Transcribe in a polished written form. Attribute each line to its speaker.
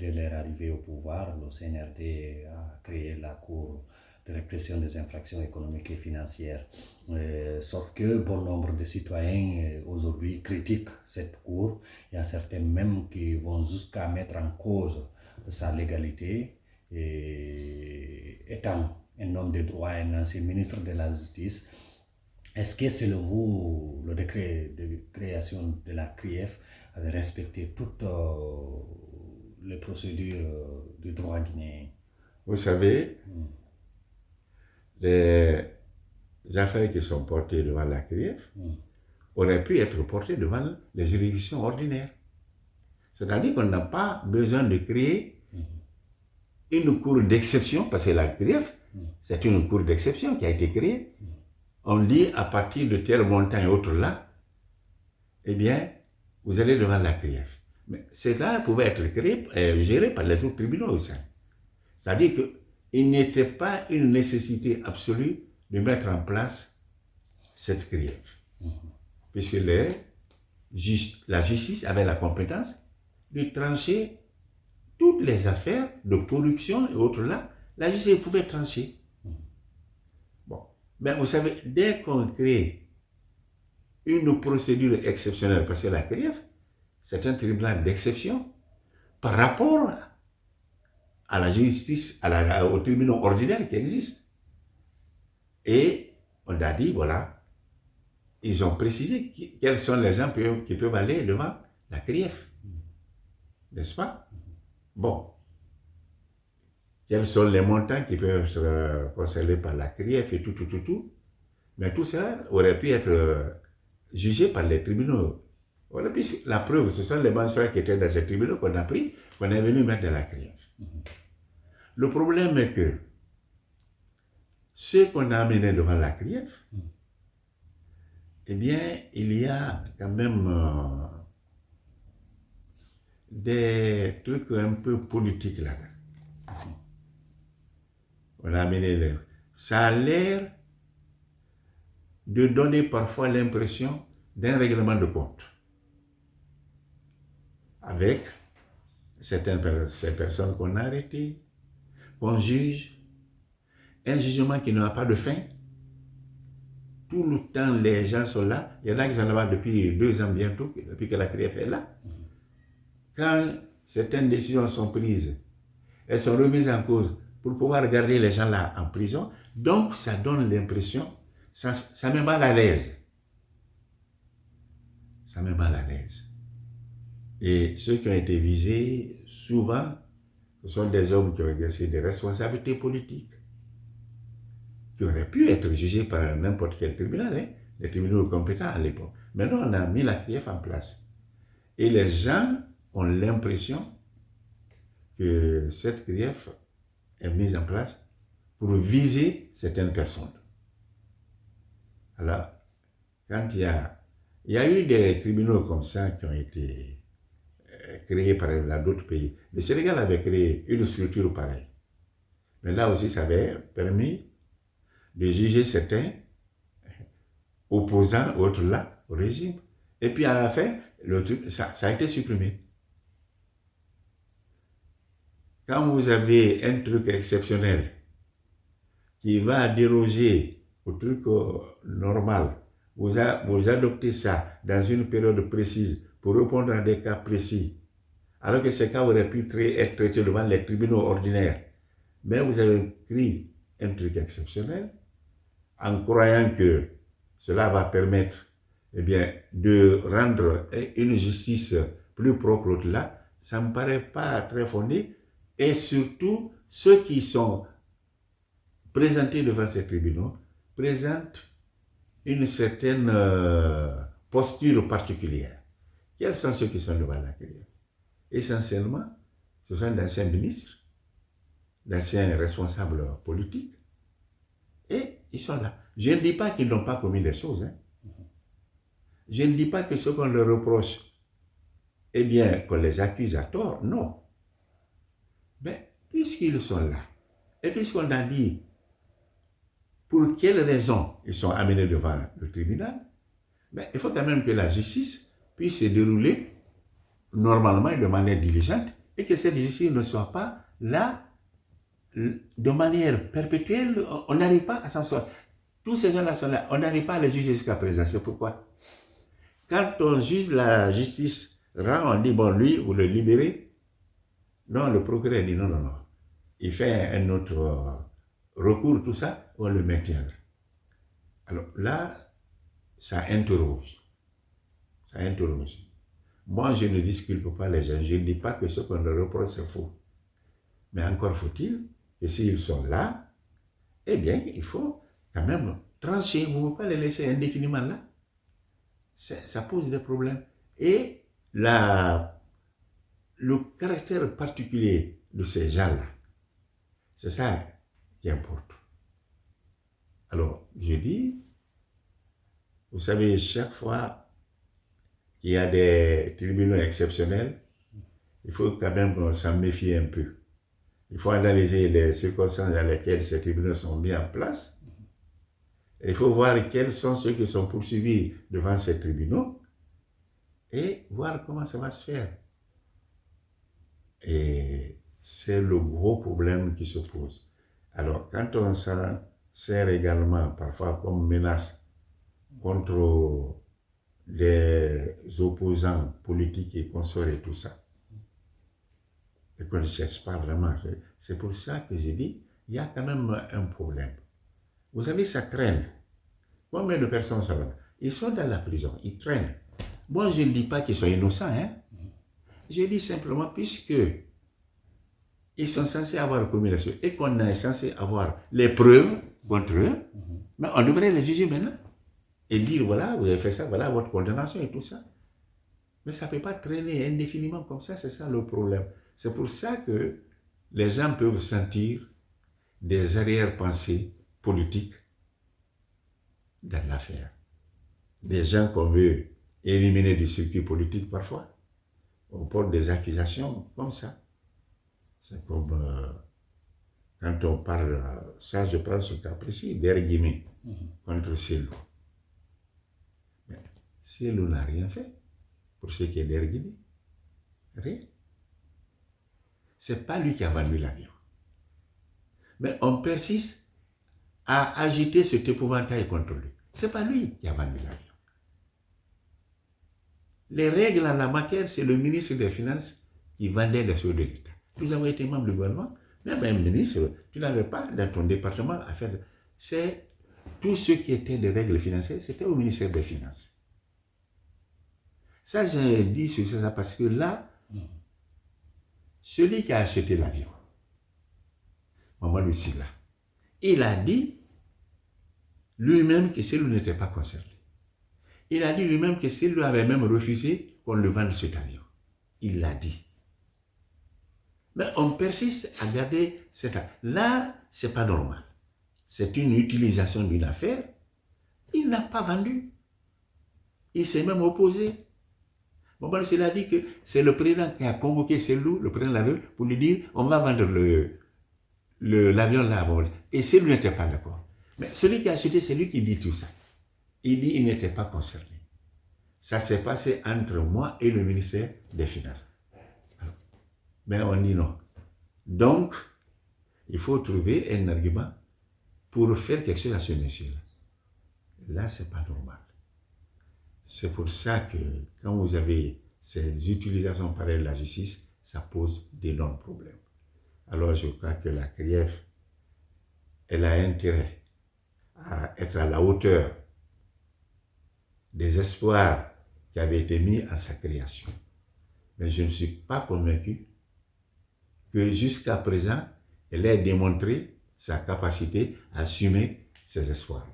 Speaker 1: dès leur arrivée au pouvoir, le CNRD a créé la Cour de répression des infractions économiques et financières. Sauf que bon nombre de citoyens aujourd'hui critiquent cette Cour. Il y a certains même qui vont jusqu'à mettre en cause sa légalité. Et étant un homme de droit, un ancien ministre de la Justice, est-ce que selon vous, le décret de création de la CRIEF avait respecté toutes les procédures du droit guinéen?
Speaker 2: Vous savez, les affaires qui sont portées devant la CRIEF auraient pu être portées devant les juridictions ordinaires. C'est-à-dire qu'on n'a pas besoin de créer une cour d'exception, parce que la CRIEF, c'est une cour d'exception qui a été créée. On dit à partir de tel montant et autres là, eh bien, vous allez devant la CRIEF. Mais cela pouvait être créé, géré par les autres tribunaux aussi. C'est-à-dire qu'il n'était pas une nécessité absolue de mettre en place cette CRIEF. Puisque la justice avait la compétence de trancher toutes les affaires de corruption et autres là. La justice pouvait trancher. Bon. Mais vous savez, dès qu'on crée une procédure exceptionnelle, parce que la CRIEF, c'est un tribunal d'exception par rapport à la justice, au tribunal ordinaire qui existe. Et on a dit, voilà, ils ont précisé quels sont les gens qui peuvent aller devant la CRIEF. N'est-ce pas? Bon. Quels sont les montants qui peuvent être concernés par la CRIEF et tout. Mais tout ça aurait pu être jugé par les tribunaux. La preuve, ce sont les mensuels qui étaient dans ces tribunaux qu'on a pris, qu'on est venu mettre dans la CRIEF. Le problème est que ceux qu'on a amenés devant la CRIEF, eh bien, il y a quand même des trucs un peu politiques là-dedans. On a amené ça a l'air de donner parfois l'impression d'un règlement de compte avec ces personnes qu'on a arrêtées, qu'on juge, un jugement qui n'a pas de fin. Tout le temps, les gens sont là. Il y en a qui sont là depuis 2 ans bientôt, depuis que la CRIEF est là. Quand certaines décisions sont prises, elles sont remises en cause pour pouvoir garder les gens là en prison. Donc, ça donne l'impression, ça met mal à l'aise. Ça met mal à l'aise. Et ceux qui ont été visés, souvent, ce sont des hommes qui ont exercé des responsabilités politiques, qui auraient pu être jugés par n'importe quel tribunal, les tribunaux compétents à l'époque. Maintenant, on a mis la CRIEF en place. Et les gens ont l'impression que cette CRIEF est mise en place pour viser certaines personnes. Alors, quand il y a eu des tribunaux comme ça qui ont été créés par exemple dans d'autres pays. Le Sénégal avait créé une structure pareille. Mais là aussi, ça avait permis de juger certains opposants, autres là, au régime. Et puis à la fin, ça a été supprimé. Quand vous avez un truc exceptionnel qui va déroger au truc normal, vous adoptez ça dans une période précise pour répondre à des cas précis, alors que ces cas auraient pu être traités devant les tribunaux ordinaires. Mais vous avez pris un truc exceptionnel en croyant que cela va permettre de rendre une justice plus propre au-delà. Ça ne me paraît pas très fondé. Et surtout, ceux qui sont présentés devant ces tribunaux présentent une certaine posture particulière. Quels sont ceux qui sont devant la CRIEF? Essentiellement, ce sont d'anciens ministres, d'anciens responsables politiques, et ils sont là. Je ne dis pas qu'ils n'ont pas commis des choses. Je ne dis pas que ce qu'on leur reproche, eh bien, qu'on les accuse à tort, non. Mais puisqu'ils sont là, et puisqu'on a dit pour quelles raisons ils sont amenés devant le tribunal, mais il faut quand même que la justice puisse se dérouler normalement et de manière diligente et que cette justice ne soit pas là de manière perpétuelle. On n'arrive pas à s'en sortir. Tous ces gens-là sont là, on n'arrive pas à les juger jusqu'à présent. C'est pourquoi, quand on juge la justice rend, on dit, bon, lui, vous le libérez. Non, le procureur dit, non, non, non. Il fait un autre recours, tout ça, on le maintient. Alors là, ça interroge. Ça interroge. Moi, je ne disculpe pas les gens. Je ne dis pas que ce qu'on leur reproche, c'est faux. Mais encore faut-il que s'ils sont là, eh bien, il faut quand même trancher. Vous ne pouvez pas les laisser indéfiniment là. Ça pose des problèmes. Et le caractère particulier de ces gens-là, c'est ça qui importe. Alors, je dis, vous savez, chaque fois qu'il y a des tribunaux exceptionnels, il faut quand même s'en méfier un peu. Il faut analyser les circonstances dans lesquelles ces tribunaux sont mis en place. Et il faut voir quels sont ceux qui sont poursuivis devant ces tribunaux et voir comment ça va se faire. Et c'est le gros problème qui se pose. Alors, quand on s'en sert également parfois comme menace contre des opposants politiques et consorts et tout ça, et qu'on ne cherche pas vraiment, c'est pour ça que j'ai dit, il y a quand même un problème. Vous savez, ça traîne. Combien de personnes sont là? Ils sont dans la prison, ils traînent. Moi, je ne dis pas qu'ils sont innocents, hein. Je dis simplement, puisque ils sont censés avoir commis la chose et qu'on est censé avoir les preuves contre eux, mais on devrait les juger maintenant et dire, voilà, vous avez fait ça, voilà votre condamnation et tout ça. Mais ça ne peut pas traîner indéfiniment comme ça, c'est ça le problème. C'est pour ça que les gens peuvent sentir des arrière-pensées politiques dans l'affaire. Des gens qu'on veut éliminer du circuit politique parfois. On porte des accusations comme ça. C'est comme quand on parle, ça je prends ce cas précis, d'Erguimé contre Cellou. Mais Cellou n'a rien fait pour ce qui est d'Erguimé. Rien. C'est pas lui qui a vendu l'avion. Mais on persiste à agiter cet épouvantail contre lui. C'est pas lui qui a vendu l'avion. Les règles en la matière, c'est le ministre des Finances qui vendait les choses de l'État. Nous avons été membres du gouvernement, même un ministre, tu n'avais pas dans ton département à faire. C'est tout ce qui était des règles financières, c'était au ministère des Finances. Ça, j'ai dit sur ça parce que là, celui qui a acheté l'avion, Mamadou Sylla, il a dit lui-même que Cellou n'était pas concerné. Il a dit lui-même que Cellou avait même refusé qu'on le vende cet avion. Il l'a dit. Mais on persiste à garder cette affaire. Là, ce n'est pas normal. C'est une utilisation d'une affaire. Il n'a pas vendu. Il s'est même opposé. Mamadou Sylla a dit que c'est le président qui a convoqué Cellou, le président de l'avion, pour lui dire on va vendre l'avion là. Et Cellou n'était pas d'accord. Mais celui qui a acheté, c'est lui qui dit tout ça. Il dit qu'il n'était pas concerné. Ça s'est passé entre moi et le ministère des Finances. Alors, mais on dit non. Donc, il faut trouver un argument pour faire quelque chose à ce monsieur-là. Là, ce n'est pas normal. C'est pour ça que quand vous avez ces utilisations pareilles de la justice, ça pose d'énormes problèmes. Alors, je crois que la CRIEF, elle a intérêt à être à la hauteur des espoirs qui avaient été mis à sa création. Mais je ne suis pas convaincu que jusqu'à présent, elle ait démontré sa capacité à assumer ses espoirs.